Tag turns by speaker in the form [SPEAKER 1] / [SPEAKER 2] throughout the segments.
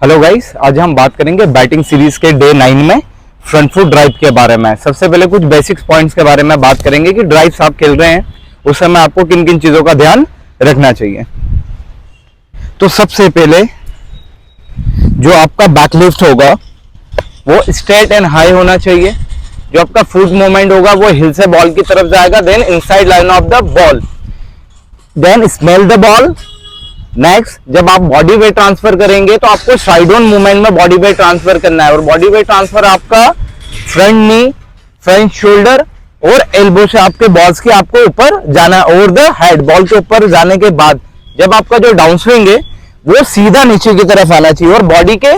[SPEAKER 1] Hello guys, आज हम बात करेंगे बैटिंग सीरीज के डे 9 में फ्रंट फुट ड्राइव के बारे में। सबसे पहले कुछ बेसिक्स पॉइंट्स के बारे में बात करेंगे कि ड्राइव्स आप खेल रहे हैं उस समय आपको किन किन चीजों का ध्यान रखना चाहिए। तो सबसे पहले जो आपका बैकलिफ्ट होगा वो स्ट्रेट एंड हाई होना चाहिए। जो आपका फुट मूवमेंट होगा वो हिल से बॉल की तरफ जाएगा, then inside line of the ball, then smell the ball. Next, जब आप बॉडी वेट ट्रांसफर करेंगे तो आपको साइड ऑन मूवमेंट में बॉडी वेट ट्रांसफर करना है, और बॉडी वेट ट्रांसफर आपका फ्रंट नी, फ्रंट शोल्डर और एल्बो से आपके बॉल्स के आपको ऊपर जाना है, ओवर द हेड बॉल के ऊपर जाने के बाद जब आपका जो डाउन स्विंग है वो सीधा नीचे की तरफ आना चाहिए और बॉडी के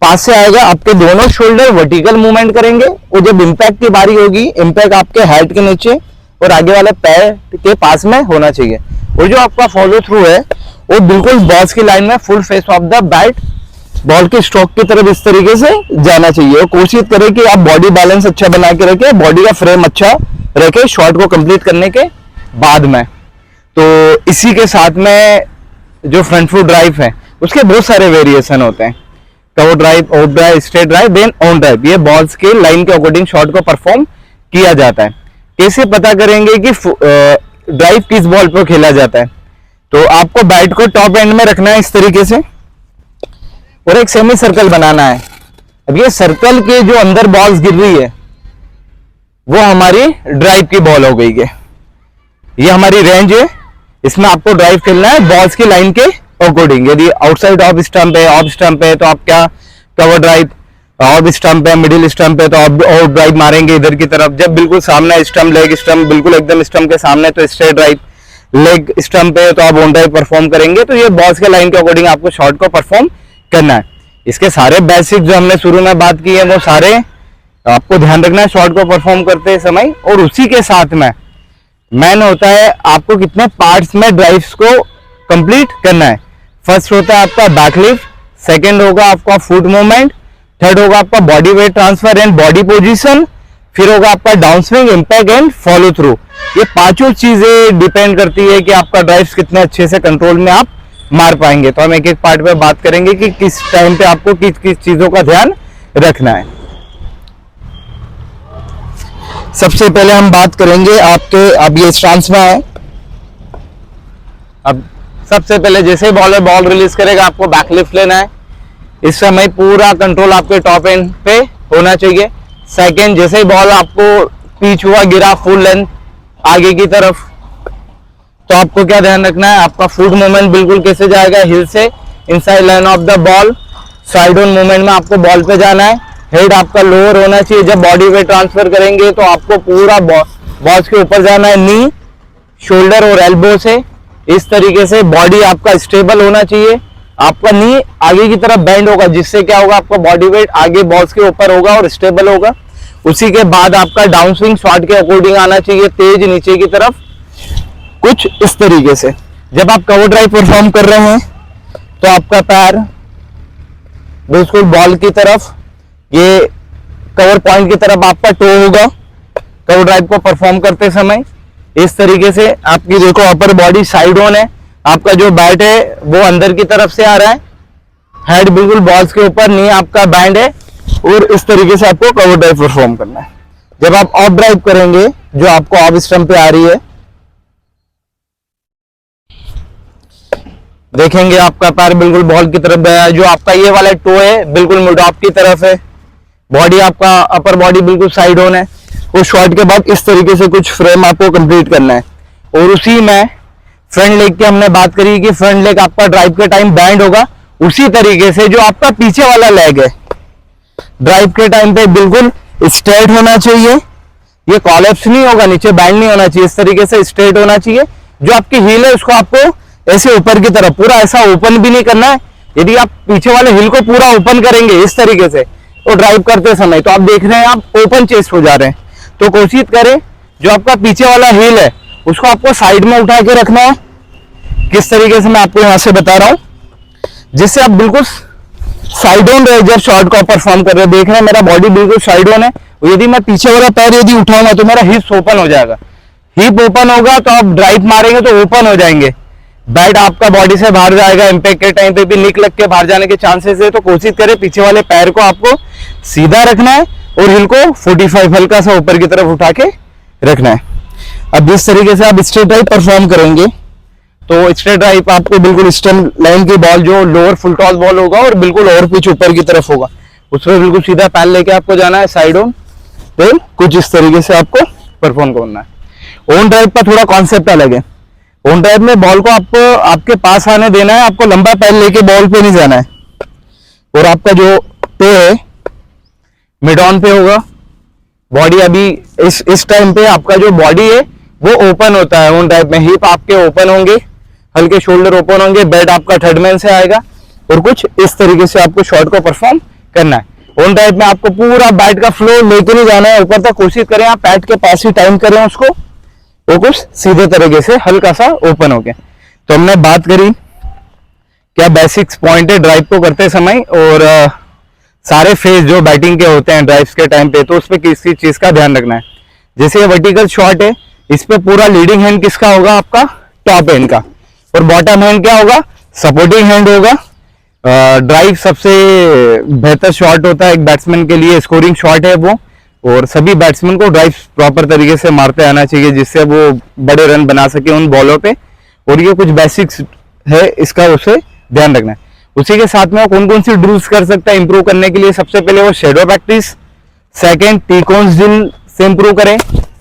[SPEAKER 1] पास से आएगा। आपके दोनों शोल्डर वर्टिकल मूवमेंट करेंगे और जब इंपैक्ट की बारी होगी, इंपैक्ट आपके हेड के नीचे और आगे वाले पैर के पास में होना चाहिए। और जो आपका फॉलो थ्रू है वो बिल्कुल बॉल्स की लाइन में full face of the bat ball के स्ट्रोक की तरफ इस तरीके से जाना चाहिए। और कोशिश करें कि आप बॉडी बैलेंस अच्छा बना के रखें, बॉडी का फ्रेम अच्छा रखें शॉट को कंप्लीट करने के बाद में। तो इसी के साथ में जो फ्रंट फुट ड्राइव है उसके बहुत सारे वेरिएशन होते हैं। Cover drive, off drive, straight drive, then on drive. ये बॉल्स के लाइन के अकॉर्डिंग शॉट को परफॉर्म किया जाता है। कैसे पता करेंगे कि ड्राइव किस बॉल पर खेला जाता है? तो आपको बैट को टॉप एंड में रखना है इस तरीके से और एक सेमी सर्कल बनाना है। अब ये सर्कल के जो अंदर बॉल्स गिर रही है वो हमारी ड्राइव की बॉल हो गई है। ये हमारी रेंज है, इसमें आपको ड्राइव खेलना है बॉल्स की लाइन के अकॉर्डिंग। यदि आउटसाइड ऑफ स्टंप है, ऑफ स्टंप है तो आप क्या कवर ड्राइव, ऑफ स्टंप है, मिडिल स्टंप है तो आप ऑफ ड्राइव मारेंगे इधर की तरफ। जब बिल्कुल सामने स्टंप, लेग स्टंप बिल्कुल एकदम स्टंप के सामने तो स्ट्रेट ड्राइव, लेग स्टंप है तो आप ऑन ड्राइव परफॉर्म करेंगे। तो ये बॉल्स के लाइन के अकॉर्डिंग आपको शॉट को परफॉर्म करना है। इसके सारे बेसिक जो हमने शुरू में बात की है वो सारे आपको ध्यान रखना है शॉट को परफॉर्म करते समय। और उसी के साथ में मैन होता है आपको कितने पार्ट्स में ड्राइव्स को कंप्लीट करना है। फर्स्ट होता है आपका बैकलिफ्ट, सेकंड होगा आपका फुट मूवमेंट, थर्ड होगा आपका body weight transfer and body position, फिर होगा आपका down swing, impact and follow through. ये पांचों चीजें डिपेंड करती है कि आपका ड्राइव्स कितने अच्छे से कंट्रोल में आप मार पाएंगे। तो हम एक एक पार्ट पे बात करेंगे कि किस टाइम पे आपको किस किस चीजों का ध्यान रखना है। सबसे पहले हम बात करेंगे आपके, अब ये स्टांस में है। अब सबसे पहले जैसे ही बॉलर बॉल रिलीज करेगा आपको बैकलिफ्ट लेना है। इस समय पूरा कंट्रोल आपके टॉप एंड पे होना चाहिए। सेकंड, जैसे ही बॉल आपको पिच हुआ, गिरा फुल लेंथ आगे की तरफ, तो आपको क्या ध्यान रखना है, आपका फुट मूवमेंट बिल्कुल कैसे जाएगा, हिल से inside line of the ball, side on movement में आपको बॉल पे जाना है। हेड आपका लोअर होना चाहिए। जब बॉडी वेट ट्रांसफर करेंगे तो आपको पूरा बॉल्स के ऊपर जाना है, नी, शोल्डर और एल्बो से इस तरीके से। बॉडी आपका स्टेबल होना चाहिए, आपका नी आगे की तरफ बेंड होगा जिससे क्या होगा, आपका बॉडी वेट आगे बॉल्स के ऊपर होगा और स्टेबल होगा। उसी के बाद आपका डाउन स्विंग शॉट के अकॉर्डिंग आना चाहिए, तेज नीचे की तरफ कुछ इस तरीके से। जब आप कवर ड्राइव परफॉर्म कर रहे हैं तो आपका पैर बिल्कुल बॉल की तरफ, ये कवर पॉइंट की तरफ आपका टो होगा कवर ड्राइव को परफॉर्म करते समय। इस तरीके से आपकी देखो अपर बॉडी साइड ऑन है, आपका जो बैट है वो अंदर की तरफ से आ रहा है, हेड बिल्कुल बॉल्स के ऊपर, नी आपका बैंड है और इस तरीके से आपको कवर ड्राइव परफॉर्म करना है। जब आप ऑफ ड्राइव करेंगे जो आपको ऑफ स्टंप पे आ रही है, देखेंगे आपका पैर बिल्कुल बॉल की तरफ गया है। जो आपका ये वाला टो है बिल्कुल मिड ऑफ की तरफ है, बॉडी आपका अपर बॉडी बिल्कुल साइड ऑन है। उस शॉट के बाद इस तरीके से कुछ फ्रेम आपको कंप्लीट करना है। और उसी में फ्रंट लेग की हमने बात करी कि फ्रंट लेग आपका ड्राइव के टाइम बैंड होगा। उसी तरीके से जो आपका पीछे वाला लेग है ड्राइव के टाइम पे बिल्कुल स्ट्रेट होना चाहिए, ये कॉलेप्स नहीं होगा, नीचे बैंड नहीं होना चाहिए, इस तरीके से स्ट्रेट होना चाहिए। जो आपकी हील है उसको आपको ऐसे ऊपर की तरफ, पूरा ऐसा ओपन भी नहीं करना है। यदि आप पीछे वाले हिल को पूरा ओपन करेंगे इस तरीके से तो ड्राइव करते समय तो आप देख रहे हैं आप ओपन चेस्ट हो जा रहे हैं। तो कोशिश करें जो आपका पीछे वाला हिल है उसको आपको साइड में उठा के रखना है। किस तरीके से मैं आपको यहां से बता रहा हूं, जिससे आप बिल्कुल साइड ऑन रहे जब शॉट को परफॉर्म कर रहे हैं। देख रहे हैं मेरा बॉडी बिल्कुल साइड ऑन है, यदि मैं पीछे वाला पैर यदि उठाऊंगा तो मेरा हिप्स ओपन हो जाएगा। हिप ओपन होगा तो आप ड्राइव मारेंगे तो ओपन हो जाएंगे। बैट आपका बॉडी से बाहर जाएगा, इम्पैक्ट के टाइम पे भी निक लग के बाहर जाने के चांसेस है, तो कोशिश करें पीछे वाले पैर को आपको सीधा रखना है और हिल को 45 हल्का सा ऊपर की तरफ उठा के रखना है। अब जिस तरीके से आप स्ट्रेट ड्राइव परफॉर्म करेंगे, तो स्ट्रेट ड्राइव आपको बिल्कुल स्टम्प लाइन की बॉल जो लोअर फुल टॉस बॉल होगा और बिल्कुल ओवर पिच ऊपर की तरफ होगा, उसमें बिल्कुल सीधा पैर लेके आपको जाना है साइड ऑन, देन कुछ इस तरीके से आपको परफॉर्म करना है। ऑन ड्राइव का थोड़ा कॉन्सेप्ट अलग है। ऑन ड्राइव में बॉल को आपको आपके पास आने देना है, आपको लंबा पैर लेके बॉल पे नहीं जाना है, और आपका जो पे है मिड ऑन पे होगा। बॉडी अभी इस टाइम पे आपका जो बॉडी है वो ओपन होता है ऑन ड्राइव में, हिप आपके ओपन होंगे, हल्के शोल्डर ओपन होंगे, बैट आपका थर्ड मैन से आएगा, और कुछ इस तरीके से आपको शॉट को परफॉर्म करना है। ऑन ड्राइव में आपको पूरा बैट का फ्लो लेके नहीं जाना है ऊपर तक, कोशिश करें आप पैड के पास ही टाइम करें उसको, वो कुछ सीधे तरीके से हल्का सा ओपन हो गया। तो हमने बात करी क्या बेसिक्स पॉइंट है ड्राइव को करते समय, और सारे फेज जो बैटिंग के होते हैं ड्राइव्स के टाइम पे, तो उस पर किसी चीज का ध्यान रखना है। जैसे ये वर्टिकल शॉट है, इस पे पूरा लीडिंग हैंड किसका होगा, आपका टॉप हैंड का, और बॉटम हैंड क्या होगा, सपोर्टिंग हैंड होगा। ड्राइव सबसे बेहतर शॉट होता है एक बैट्समैन के लिए, स्कोरिंग शॉट है वो, और सभी बैट्समैन को ड्राइव प्रॉपर तरीके से मारते आना चाहिए जिससे वो बड़े रन बना सके उन बॉलों पे, और ये कुछ बेसिक्स है इसका, उसे ध्यान रखना है। उसी के साथ में वो कौन कौन सी ड्रिल्स कर सकता है इंप्रूव करने के लिए, सबसे पहले वो shadow practice, second T cons drill से इंप्रूव करें,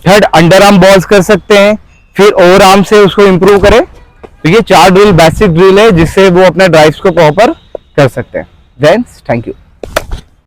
[SPEAKER 1] थर्ड अंडर आर्म बॉल्स कर सकते हैं, फिर ओवर आर्म से उसको इंप्रूव करें। तो ये 4 ड्रिल बेसिक ड्रिल है जिससे वो अपने ड्राइव्स को प्रॉपर कर सकते हैं। Thank you.